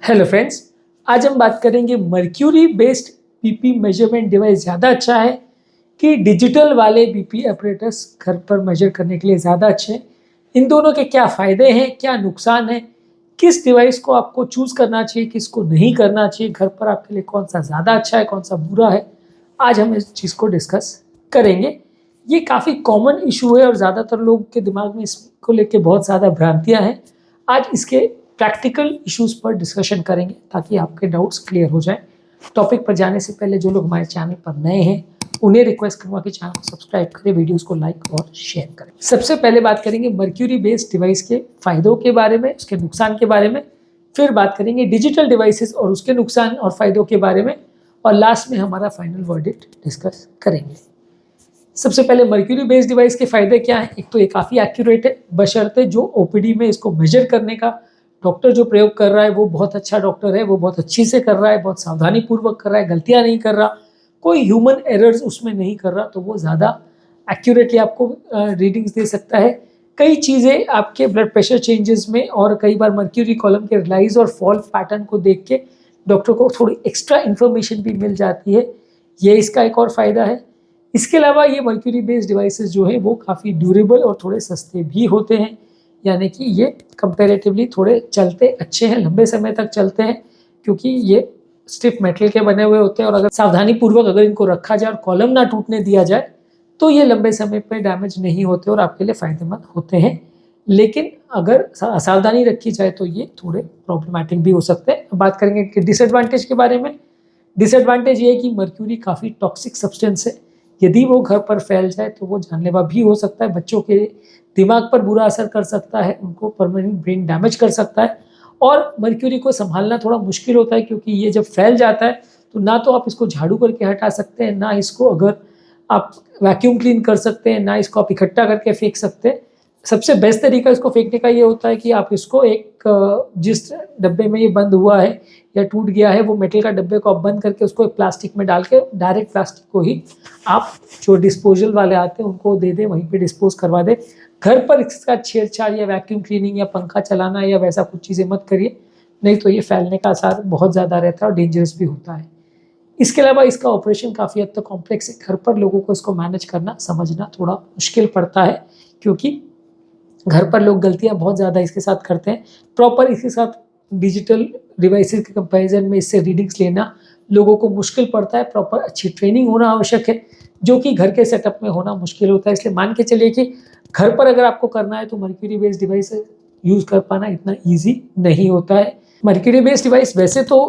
Hello friends, आज हम बात करेंगे mercury based BP measurement device ज़्यादा अच्छा है कि डिजिटल वाले बीपी अपरेटस घर पर मेजर करने के लिए ज़्यादा अच्छे हैं। इन दोनों के क्या फ़ायदे हैं, क्या नुकसान है, किस डिवाइस को आपको चूज़ करना चाहिए, किसको नहीं करना चाहिए, घर पर आपके लिए कौन सा ज़्यादा अच्छा है, कौन सा बुरा है, आज हम इस चीज़ को डिस्कस करेंगे। ये काफ़ी कॉमन इशू है और ज़्यादातर लोगों के दिमाग में इसको लेके बहुत ज़्यादा भ्रांतियाँ हैं। आज इसके प्रैक्टिकल इश्यूज पर डिस्कशन करेंगे ताकि आपके डाउट्स क्लियर हो जाए। टॉपिक पर जाने से पहले जो लोग हमारे चैनल पर नए हैं उन्हें रिक्वेस्ट करूँगा कि चैनल को सब्सक्राइब करें, वीडियोस को लाइक और शेयर करें। सबसे पहले बात करेंगे मर्क्यूरी बेस्ड डिवाइस के फ़ायदों के बारे में, उसके नुकसान के बारे में, फिर बात करेंगे डिजिटल डिवाइसेस और उसके नुकसान और फ़ायदों के बारे में, और लास्ट में हमारा फाइनल वर्डिक्ट डिस्कस करेंगे। सबसे पहले मर्क्यूरी बेस्ड डिवाइस के फ़ायदे क्या हैं? एक तो ये काफ़ी एक्यूरेट है, बशर्ते जो ओपीडी में इसको मेजर करने का डॉक्टर जो प्रयोग कर रहा है वो बहुत अच्छा डॉक्टर है, वो बहुत अच्छी से कर रहा है, बहुत सावधानी पूर्वक कर रहा है, गलतियां नहीं कर रहा, कोई ह्यूमन एरर्स उसमें नहीं कर रहा, तो वो ज़्यादा एक्यूरेटली आपको रीडिंग्स दे सकता है। कई चीज़ें आपके ब्लड प्रेशर चेंजेस में और कई बार मर्क्यूरी कॉलम के राइज और फॉल पैटर्न को देख के डॉक्टर को थोड़ी एक्स्ट्रा इन्फॉर्मेशन भी मिल जाती है। ये इसका एक और फ़ायदा है। इसके अलावा ये मर्क्यूरी बेस्ड डिवाइसेस जो है वो काफ़ी ड्यूरेबल और थोड़े सस्ते भी होते हैं, यानी कि ये कंपैरेटिवली थोड़े चलते अच्छे हैं, लंबे समय तक चलते हैं, क्योंकि ये स्टिफ मेटल के बने हुए होते हैं और अगर सावधानी पूर्वक अगर इनको रखा जाए और कॉलम ना टूटने दिया जाए तो ये लंबे समय पर डैमेज नहीं होते और आपके लिए फ़ायदेमंद होते हैं। लेकिन अगर असावधानी रखी जाए तो ये थोड़े प्रॉब्लमैटिक भी हो सकते हैं। अब बात करेंगे कि डिसएडवांटेज के बारे में। डिसएडवांटेज ये है कि मर्क्यूरी काफ़ी टॉक्सिक सब्सटेंस है, यदि वो घर पर फैल जाए तो वो जानलेवा भी हो सकता है, बच्चों के दिमाग पर बुरा असर कर सकता है, उनको परमानेंट ब्रेन डैमेज कर सकता है, और मर्क्यूरी को संभालना थोड़ा मुश्किल होता है क्योंकि ये जब फैल जाता है तो ना तो आप इसको झाड़ू करके हटा सकते हैं, ना इसको अगर आप वैक्यूम क्लीन कर सकते हैं, ना इसको आप इकट्ठा करके फेंक सकते हैं। सबसे बेस्ट तरीका इसको फेंकने का ये होता है कि आप इसको एक जिस डब्बे में ये बंद हुआ है या टूट गया है वो मेटल का डब्बे को आप बंद करके उसको एक प्लास्टिक में डाल के डायरेक्ट प्लास्टिक को ही आप जो डिस्पोजल वाले आते हैं उनको दे दें, वहीं पे डिस्पोज करवा दें। घर पर इसका छेड़छाड़ या वैक्यूम क्लीनिंग या पंखा चलाना या वैसा कुछ चीज़ें मत करिए, नहीं तो ये फैलने का आसार बहुत ज़्यादा रहता है और डेंजरस भी होता है। इसके अलावा इसका ऑपरेशन काफ़ी हद तक कॉम्प्लेक्स है, घर पर लोगों को इसको मैनेज करना समझना थोड़ा मुश्किल पड़ता है, क्योंकि घर पर लोग गलतियां बहुत ज़्यादा इसके साथ करते हैं। प्रॉपर इसके साथ डिजिटल डिवाइसेस के कंपैरिजन में इससे रीडिंग्स लेना लोगों को मुश्किल पड़ता है। प्रॉपर अच्छी ट्रेनिंग होना आवश्यक है, जो कि घर के सेटअप में होना मुश्किल होता है। इसलिए मान के चलिए कि घर पर अगर आपको करना है तो मर्क्यूरी बेस्ड डिवाइस यूज़ कर पाना इतना ईजी नहीं होता है। मर्क्यूरी बेस्ड डिवाइस वैसे तो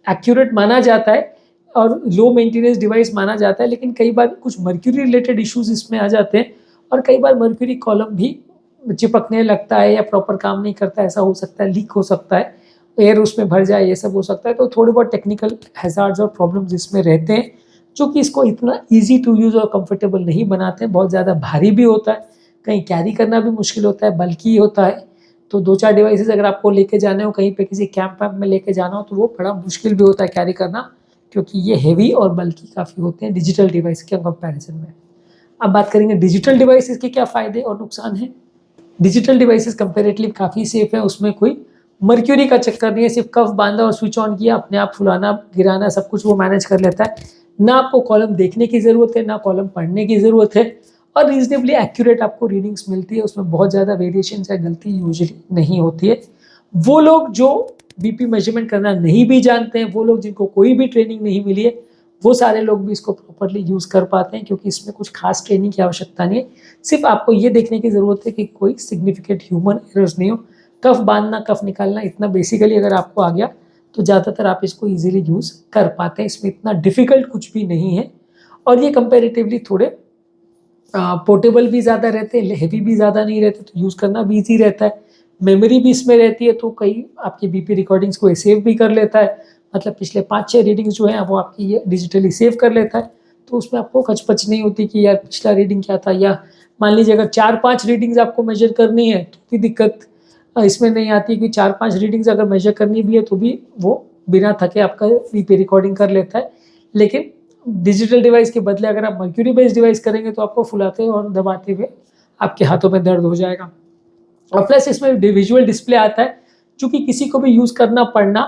एक्यूरेट माना जाता है और लो मेंटेनेंस डिवाइस माना जाता है, लेकिन कई बार कुछ मर्क्यूरी रिलेटेड इश्यूज इसमें आ जाते हैं और कई बार मर्क्यूरी कॉलम भी चिपकने लगता है या प्रॉपर काम नहीं करता, ऐसा हो सकता है, लीक हो सकता है, एयर उसमें भर जाए, ये सब हो सकता है। तो थोड़े बहुत टेक्निकल हैजार्ड्स और प्रॉब्लम्स इसमें रहते हैं, जो कि इसको इतना ईजी टू यूज़ और कंफर्टेबल नहीं बनाते हैं। बहुत ज़्यादा भारी भी होता है, कहीं कैरी करना भी मुश्किल होता है, बल्कि होता है। तो 2-4 डिवाइसेस अगर आपको लेके जाने हो, कहीं पे किसी कैंप वैम्प में लेके जाना हो, तो वो बड़ा मुश्किल भी होता है कैरी करना, क्योंकि ये हेवी और बल्कि काफ़ी होते हैं डिजिटल डिवाइस के कंपैरिजन में। अब बात करेंगे डिजिटल डिवाइसेस के क्या फ़ायदे और नुकसान हैं। डिजिटल डिवाइसेस कंपैरेटिवली काफ़ी सेफ है, उसमें कोई मर्क्यूरी का चक्कर नहीं है, सिर्फ कफ बांधा और स्विच ऑन किया, अपने आप फुलाना गिराना सब कुछ वो मैनेज कर लेता है। ना आपको कॉलम देखने की ज़रूरत है, ना कॉलम पढ़ने की ज़रूरत है, और रीजनेबली एक्यूरेट आपको रीडिंग्स मिलती है। उसमें बहुत ज़्यादा वेरिएशन या गलती यूजुअली नहीं होती है। वो लोग जो बीपी मेजरमेंट करना नहीं भी जानते हैं, वो लोग जिनको कोई भी ट्रेनिंग नहीं मिली है, वो सारे लोग भी इसको प्रॉपरली यूज़ कर पाते हैं, क्योंकि इसमें कुछ खास ट्रेनिंग की आवश्यकता नहीं है। सिर्फ आपको ये देखने की ज़रूरत है कि कोई सिग्निफिकेंट ह्यूमन एरर्स नहीं हो। कफ बांधना, कफ निकालना, इतना बेसिकली अगर आपको आ गया तो ज़्यादातर आप इसको ईजिली यूज़ कर पाते हैं। इसमें इतना डिफ़िकल्ट कुछ भी नहीं है, और ये कंपेरेटिवली थोड़े पोर्टेबल भी ज़्यादा रहते हैं, हेवी भी ज़्यादा नहीं रहते, तो यूज़ करना भी ईजी रहता है। मेमोरी भी इसमें रहती है, तो कई आपकी बीपी रिकॉर्डिंग्स को सेव भी कर लेता है, मतलब पिछले 5-6 रीडिंग्स जो हैं वो आपकी ये डिजिटली सेव कर लेता है। तो उसमें आपको खचपच नहीं होती कि यार पिछला रीडिंग क्या था, या मान लीजिए अगर 4-5 रीडिंग्स आपको मेजर करनी है तो भी दिक्कत इसमें नहीं आती कि 4-5 रीडिंग्स अगर मेजर करनी भी है तो भी वो बिना थके आपका बीपी रिकॉर्डिंग कर लेता है। लेकिन डिजिटल डिवाइस के बदले अगर आप मर्क्यूरी बेस्ड डिवाइस करेंगे तो आपको फुलाते और दबाते हुए आपके हाथों में दर्द हो जाएगा। और प्लस इसमें विजुअल डिस्प्ले आता है, क्योंकि किसी को भी यूज़ करना पड़ना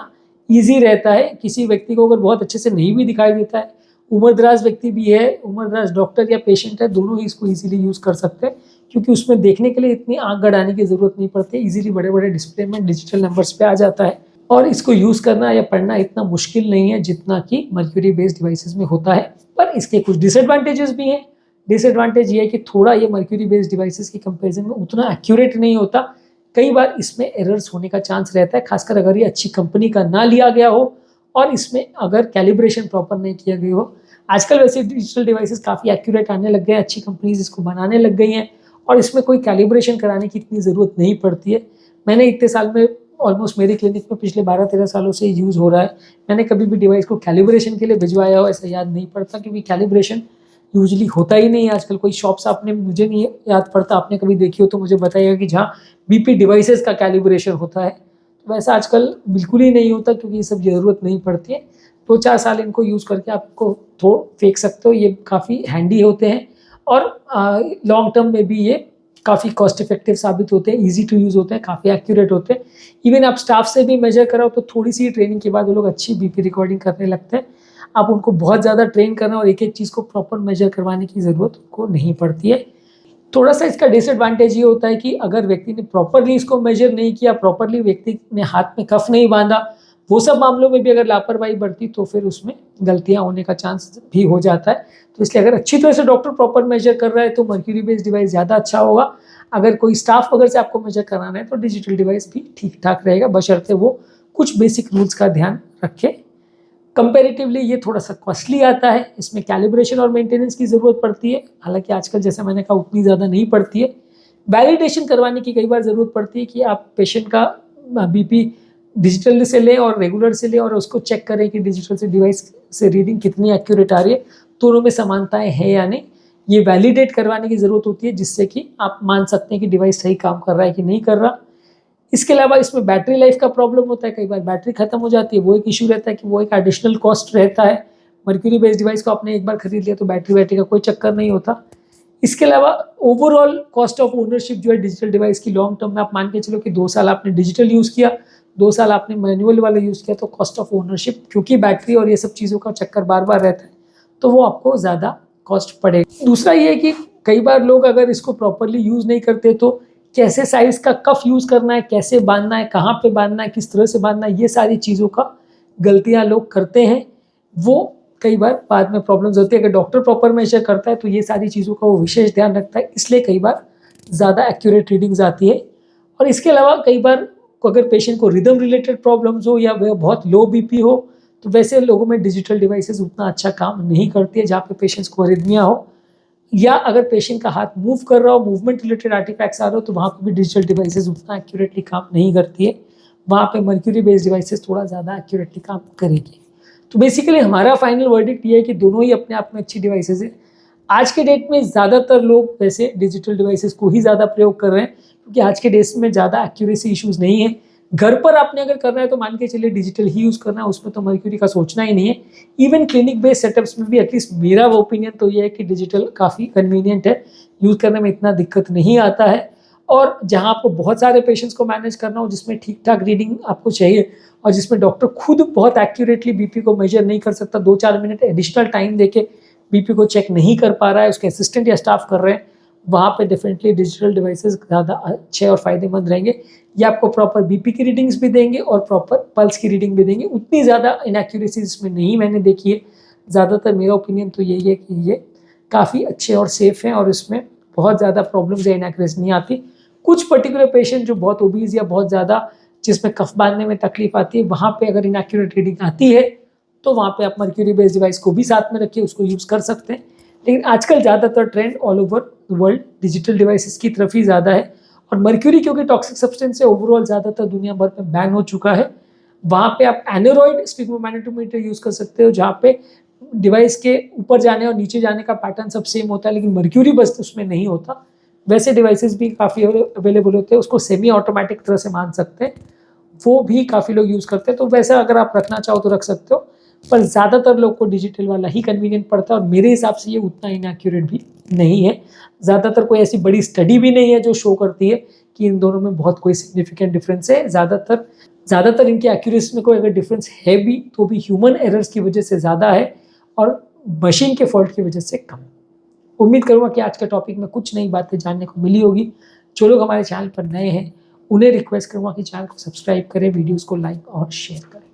ईजी रहता है। किसी व्यक्ति को अगर बहुत अच्छे से नहीं भी दिखाई देता है, उम्रदराज व्यक्ति भी है, उम्रदराज डॉक्टर या पेशेंट है, दोनों ही इसको ईजिली यूज़ कर सकते हैं, क्योंकि उसमें देखने के लिए इतनी आँख गड़ाने की ज़रूरत नहीं पड़ती, ईजिली बड़े बड़े डिस्प्ले में डिजिटल नंबर्स पे आ जाता है और इसको यूज़ करना या पढ़ना इतना मुश्किल नहीं है जितना कि मर्क्यूरी बेस्ड डिवाइसेस में होता है। पर इसके कुछ डिसएडवांटेजेस भी हैं। डिसएडवांटेज ये है कि थोड़ा ये मर्क्यूरी बेस्ड डिवाइसेस की कंपेरिजन में उतना एक्यूरेट नहीं होता, कई बार इसमें एरर्स होने का चांस रहता है, खासकर अगर ये अच्छी कंपनी का ना लिया गया हो और इसमें अगर कैलिब्रेशन प्रॉपर नहीं किया गया हो। आजकल वैसे डिजिटल डिवाइसेस काफ़ी एक्यूरेट आने लग गए हैं, अच्छी कंपनीज इसको बनाने लग गई हैं और इसमें कोई कैलिब्रेशन कराने की इतनी ज़रूरत नहीं पड़ती है। मैंने इतने साल में ऑलमोस्ट मेरे क्लिनिक में पिछले 12-13 सालों से यूज़ हो रहा है, मैंने कभी भी डिवाइस को कैलिब्रेशन के लिए भिजवाया हो ऐसा याद नहीं पड़ता, क्योंकि कैलिब्रेशन यूजली होता ही नहीं है आजकल। कोई शॉप्स आपने, मुझे नहीं याद पड़ता, आपने कभी देखी हो तो मुझे बताइएगा कि जहाँ बीपी डिवाइसेस का कैलिब्रेशन होता है, तो वैसा आजकल बिल्कुल ही नहीं होता, क्योंकि ये सब ज़रूरत नहीं पड़ती है। 2-4 साल इनको यूज़ करके आपको फेंक सकते हो, ये काफ़ी हैंडी होते हैं और लॉन्ग टर्म में भी ये काफ़ी कॉस्ट इफेक्टिव साबित होते हैं, ईजी टू यूज़ होते हैं, काफ़ी एक्यूरेट होते हैं। इवन आप स्टाफ से भी मेजर कराओ तो थोड़ी सी ट्रेनिंग के बाद वो लोग अच्छी बीपी रिकॉर्डिंग करने लगते हैं। आप उनको बहुत ज़्यादा ट्रेन करना और एक एक चीज़ को प्रॉपर मेजर करवाने की ज़रूरत उनको नहीं पड़ती है। थोड़ा सा इसका डिसएडवांटेज ये होता है कि अगर व्यक्ति ने प्रॉपरली इसको मेजर नहीं किया, प्रॉपरली व्यक्ति ने हाथ में कफ नहीं बांधा, वो सब मामलों में भी अगर लापरवाही बरती तो फिर उसमें गलतियां होने का चांस भी हो जाता है। तो इसलिए अगर अच्छी तरह से डॉक्टर प्रॉपर मेजर कर रहा है तो मर्क्यूरी बेस्ड डिवाइस ज़्यादा अच्छा होगा। अगर कोई स्टाफ वगैरह से आपको मेजर कराना है तो डिजिटल डिवाइस भी ठीक ठाक रहेगा, बशर्ते वो कुछ बेसिक रूल्स का ध्यान रखे। कंपैरेटिवली ये थोड़ा सा कॉस्टली आता है, इसमें कैलिब्रेशन और मेंटेनेंस की ज़रूरत पड़ती है, हालांकि आजकल जैसा मैंने कहा उतनी ज़्यादा नहीं पड़ती है। वैलिडेशन करवाने की कई बार ज़रूरत पड़ती है कि आप पेशेंट का बीपी डिजिटल से लें और रेगुलर से लें और उसको चेक करें कि डिजिटल से डिवाइस से रीडिंग कितनी एक्यूरेट आ रही है, दोनों में समानताएं हैं या नहीं, ये वैलिडेट करवाने की ज़रूरत होती है, जिससे कि आप मान सकते हैं कि डिवाइस सही काम कर रहा है कि नहीं कर रहा। इसके अलावा इसमें बैटरी लाइफ का प्रॉब्लम होता है, कई बार बैटरी खत्म हो जाती है, वो एक इशू रहता है कि वो एक एडिशनल कॉस्ट रहता है। मर्क्यूरी बेस्ड डिवाइस को आपने एक बार खरीद लिया तो बैटरी का कोई चक्कर नहीं होता। इसके अलावा ओवरऑल कॉस्ट ऑफ ओनरशिप जो है डिजिटल डिवाइस की, लॉन्ग टर्म में आप मान के चलो कि 2 साल आपने डिजिटल यूज़ किया, 2 साल आपने मैनुअल वाला यूज़ किया, तो कॉस्ट ऑफ ओनरशिप, क्योंकि बैटरी और ये सब चीज़ों का चक्कर बार बार रहता है, तो वो आपको ज़्यादा कॉस्ट पड़ेगा। दूसरा ये है कि कई बार लोग अगर इसको प्रॉपरली यूज़ नहीं करते तो कैसे साइज़ का कफ यूज़ करना है, कैसे बांधना है, कहाँ पे बांधना है, किस तरह से बांधना है, ये सारी चीज़ों का गलतियाँ लोग करते हैं, वो कई बार बाद में प्रॉब्लम्स होती है। अगर डॉक्टर प्रॉपर मेजर करता है तो ये सारी चीज़ों का वो विशेष ध्यान रखता है, इसलिए कई बार ज़्यादा एक्यूरेट रीडिंग्स आती है। और इसके अलावा कई बार अगर पेशेंट को रिदम रिलेटेड प्रॉब्लम्स हो या वह बहुत लो बीपी हो, तो वैसे लोगों में डिजिटल डिवाइसेस उतना अच्छा काम नहीं करती है, जहाँ पे पेशेंट्स को अरिथमिया हो या अगर पेशेंट का हाथ मूव कर रहा हो, मूवमेंट रिलेटेड आर्टिफैक्ट्स आ रहे हो, तो वहाँ पे भी डिजिटल डिवाइसेस उतना एक्यूरेटली काम नहीं करती है। वहाँ पे मर्क्यूरी बेस्ड डिवाइसेस थोड़ा ज़्यादा एक्यूरेटली काम करेगी। तो बेसिकली हमारा फाइनल वर्डिक्ट ये है कि दोनों ही अपने आप में अच्छी डिवाइसेस है। आज के डेट में ज़्यादातर लोग वैसे डिजिटल डिवाइसेस को ही ज़्यादा प्रयोग कर रहे हैं, क्योंकि आज के डेट में ज़्यादा एक्यूरेसी इश्यूज़ नहीं है। घर पर आपने अगर करना है तो मान के चलिए डिजिटल ही यूज़ करना है, उसमें तो मर्क्यूरी का सोचना ही नहीं है। इवन क्लिनिक बेस्ड सेटअप्स में भी एटलीस्ट मेरा वो ओपिनियन तो ये है कि डिजिटल काफ़ी कन्वीनियंट है, यूज़ करने में इतना दिक्कत नहीं आता है। और जहाँ आपको बहुत सारे पेशेंट्स को मैनेज करना हो, जिसमें ठीक ठाक रीडिंग आपको चाहिए और जिसमें डॉक्टर खुद बहुत एक्यूरेटली बीपी को मेजर नहीं कर सकता, 2-4 मिनट एडिशनल टाइम देके बीपी को चेक नहीं कर पा रहा है, उसके असिस्टेंट या स्टाफ कर रहे हैं, वहाँ पे डेफिनेटली डिजिटल डिवाइसेस ज़्यादा अच्छे और फ़ायदेमंद रहेंगे। ये आपको प्रॉपर बीपी की रीडिंग्स भी देंगे और प्रॉपर पल्स की रीडिंग भी देंगे। उतनी ज़्यादा इनएक्यूरेसीज इसमें नहीं मैंने देखी है। ज़्यादातर मेरा ओपिनियन तो यही है कि ये काफ़ी अच्छे और सेफ़ हैं और इसमें बहुत ज़्यादा प्रॉब्लम्स या इनएक्यूरेसी नहीं आती। कुछ पर्टिकुलर पेशेंट जो बहुत ओबीज या बहुत ज़्यादा जिसमें कफ बांधने में तकलीफ आती है, वहाँ पे अगर इनएक्यूरेट रीडिंग आती है तो वहाँ पे आप मर्क्यूरी बेस्ड डिवाइस को भी साथ में रखिए, उसको यूज़ कर सकते हैं। लेकिन आजकल ज़्यादातर trend all over world digital devices की तरफ ही ज़्यादा है और मर्क्यूरी क्योंकि टॉक्सिक सब्सटेंस है, ओवरऑल ज़्यादातर दुनिया भर में बैन हो चुका है। वहाँ पे आप एनोरॉइड स्फिग्मोमैग्नेटोमीटर यूज़ कर सकते हो, जहाँ पे डिवाइस के ऊपर जाने और नीचे जाने का पैटर्न सब सेम होता है, लेकिन मर्क्यूरी बस उसमें नहीं होता। वैसे डिवाइसेस भी काफ़ी अवेलेबल होते हैं, उसको सेमी ऑटोमेटिक तरह से मान सकते हैं, वो भी काफ़ी लोग यूज़ करते हैं। तो वैसा अगर आप रखना चाहो तो रख सकते हो, पर ज़्यादातर लोग को डिजिटल वाला ही कन्वीनियंट पड़ता है और मेरे हिसाब से ये उतना इनएक्यूरेट भी नहीं है। ज़्यादातर कोई ऐसी बड़ी स्टडी भी नहीं है जो शो करती है कि इन दोनों में बहुत कोई सिग्निफिकेंट डिफरेंस है। ज़्यादातर ज़्यादातर इनकी एक्यूरेसी में कोई अगर डिफरेंस है भी तो भी ह्यूमन एरर्स की वजह से ज़्यादा है और मशीन के फॉल्ट की वजह से कम। उम्मीद करूँगा कि आज के टॉपिक में कुछ नई बातें जानने को मिली होगी। जो लोग हमारे चैनल पर नए हैं उन्हें रिक्वेस्ट करूँगा कि चैनल को सब्सक्राइब करें, वीडियोज़ को लाइक और शेयर करें।